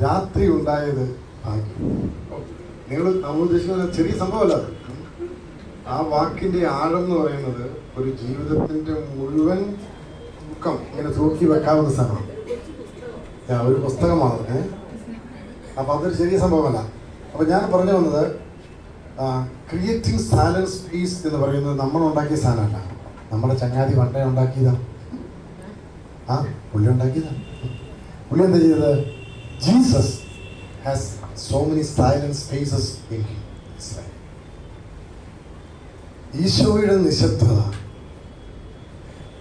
രാത്രി ഉണ്ടായത് ഭാഗ്യം. നമ്മൾ ഉദ്ദേശിക്കുന്ന ചെറിയ സംഭവമല്ല അത്. ആ വാക്കിന്റെ ആഴം എന്ന് പറയുന്നത് ഒരു ജീവിതത്തിന്റെ മുഴുവൻ ദുഃഖം ഇങ്ങനെ തൂക്കി വെക്കാവുന്ന സ്ഥലമാണ്. ഒരു പുസ്തകമാണ്. അപ്പൊ അതൊരു ചെറിയ സംഭവമല്ല. അപ്പൊ ഞാൻ പറഞ്ഞു വന്നത്, ക്രിയേറ്റിംഗ് സൈലന്റ് സ്പേസ് എന്ന് പറയുന്നത് നമ്മൾ ഉണ്ടാക്കിയ സാധനമല്ല. നമ്മുടെ ചങ്ങാതി പണ്ടേ ഉണ്ടാക്കിയതാണ്. പുള്ളി ഉണ്ടാക്കിയതാണ്. പുള്ളി എന്താ ചെയ്തത്? Jesus has so many silent spaces in his life. ഈശോയുടെ നിശബ്ദത.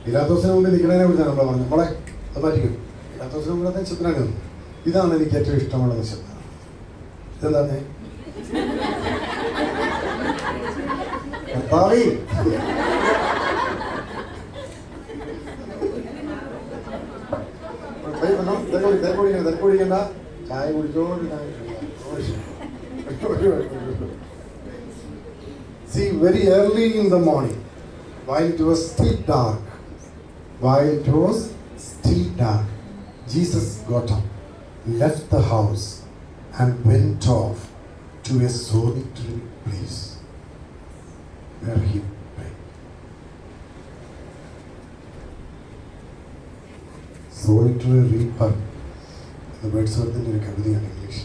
പിലാത്തോസിന് മുമ്പിൽ നിൽക്കുന്നതിനെ കുറിച്ചാണ് നമ്മൾ പറഞ്ഞത്. നമ്മളെ അത് മാറ്റിക്കും. പിലാത്തോസിന് മുമ്പിൽ നിശബ്ദനാണ്. ഇതാണ് എനിക്ക് ഏറ്റവും ഇഷ്ടമുള്ള നിശബ്ദത. ഇതെന്താണ്? തിരക്കൊഴിക്കണ്ട. ചായ കുടിച്ചോണ്ട് See, very early in the morning, while it was still dark, Jesus got up, left the house, and went off to a solitary place where he prayed. Solitary reaper. The words are in English.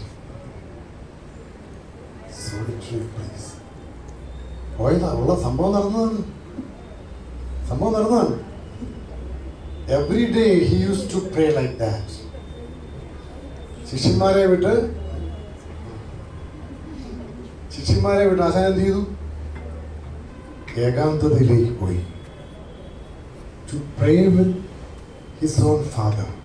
Solitary place. പോയതാ സംഭവം നടന്നതാണ്. Every day he used to pray like that. ശിഷ്യന്മാരെ വിട്ട് ആശാൻ എന്ത് ചെയ്തു? ഏകാന്തതയിലേക്ക് പോയി. To pray with his own father.